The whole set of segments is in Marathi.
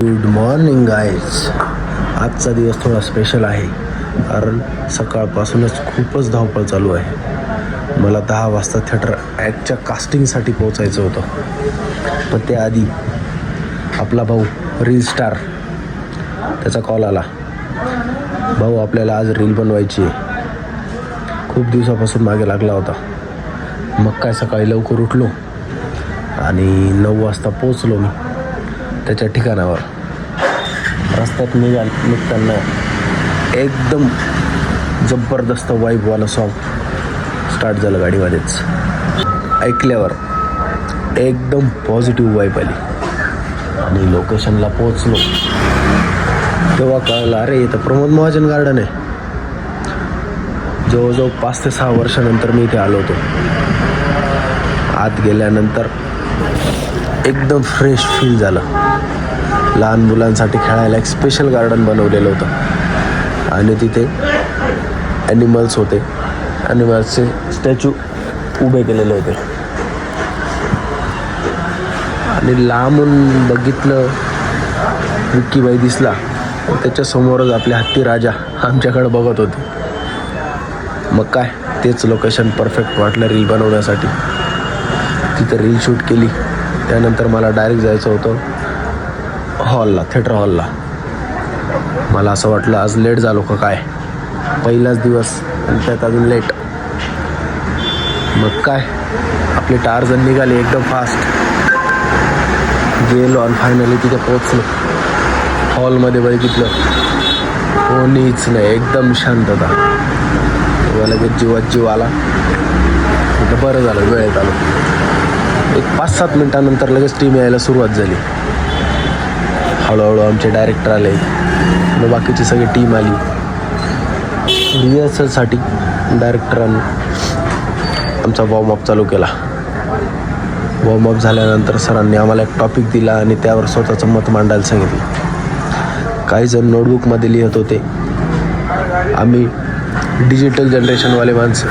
Good morning guys. आजचा दिवस थोडा स्पेशल आहे कारण सकाळपासूनच खूपच धावपळ चालू आहे. मला 10 वाजता थिएटर ॲक्टच्या कास्टिंगसाठी पोहोचायचं होतं, पण त्याआधी आपला भाऊ रील स्टार त्याचा कॉल आला. भाऊ आपल्याला आज रील बनवायची आहे. खूप दिवसापासून मागे लागला होता. मग काय सकाळी लवकर उठलो आणि 9 वाजता पोचलो मी त्याच्या ठिकाणावर. रस्त्यात निघताना एकदम जबरदस्त वाईबवाला सॉन्ग स्टार्ट झालं गाडीमध्येच. ऐकल्यावर एकदम पॉझिटिव्ह वाईब आली आणि लोकेशनला पोचलो तेव्हा कळलं, अरे इथं प्रमोद महाजन गार्डन आहे. जवळजवळ 5 ते 6 वर्षानंतर मी इथे आलो होतो. आत गेल्यानंतर एकदम फ्रेश फील झालं. लहान मुलांसाठी खेळायला एक स्पेशल गार्डन बनवलेलं होतं आणि तिथे ॲनिमल्स होते. ॲनिमल्सचे स्टॅच्यू उभे केलेले होते आणि लांबून बघितलं विक्कीबाई दिसला. त्याच्यासमोरच आपले हत्ती राजा आमच्याकडे बघत होते. मग काय तेच लोकेशन परफेक्ट वाटलं रील बनवण्यासाठी. तिथं रील शूट केली. त्यानंतर मला डायरेक्ट जायचं होतं हॉलला, थिएटर हॉलला. मला असं वाटलं आज लेट झालो का काय, पहिलाच दिवस आणि त्यात अजून लेट. मग काय आपले टार्झन निघाले एकदम फास्ट. गेलो आणि फायनली तिथे पोचलो. हॉलमध्ये बघितलं कोणीच नाही, एकदम शांतता. तेव्हा लगेच जीवात जीव आला. तिथं बरं झालं वेळेत आलो. एक 5-7 मिनटानंतर लगेच टीम यायला सुरुवात झाली. हळूहळू आमचे डायरेक्टर आले, मग बाकीची सगळी टीम आली. रिहर्सलसाठी डायरेक्टरांनी आमचा वॉर्मअप चालू केला. वॉर्मअप झाल्यानंतर सरांनी आम्हाला एक टॉपिक दिला आणि त्यावर स्वतःचं मत मांडायला सांगितलं. काही जण नोटबुकमध्ये लिहित होते. आम्ही डिजिटल जनरेशनवाले माणसं,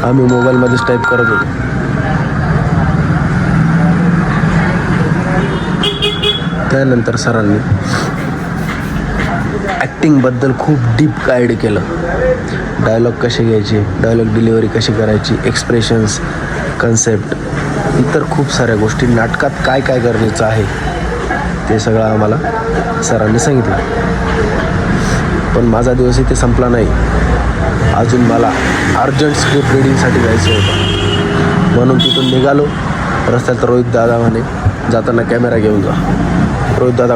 आम्ही मोबाईलमध्येच टाईप करत होतो. त्यानंतर सरांनी ॲक्टिंगबद्दल खूप डीप गाईड केलं. डायलॉग कसे घ्यायचे, डायलॉग डिलिव्हरी कशी करायची, एक्सप्रेशन्स, कन्सेप्ट, इतर खूप साऱ्या गोष्टी, नाटकात काय काय गरजेचं आहे ते सगळं आम्हाला सरांनी सांगितलं. पण माझा दिवस इथे संपला नाही. अजून मला अर्जंट स्क्रिप्ट रिडिंगसाठी जायचं होतं. म्हणून तिथून निघालो. रस्त्यात रोहित दादा म्हणे जाताना कॅमेरा घेऊन जा. रोहित दादा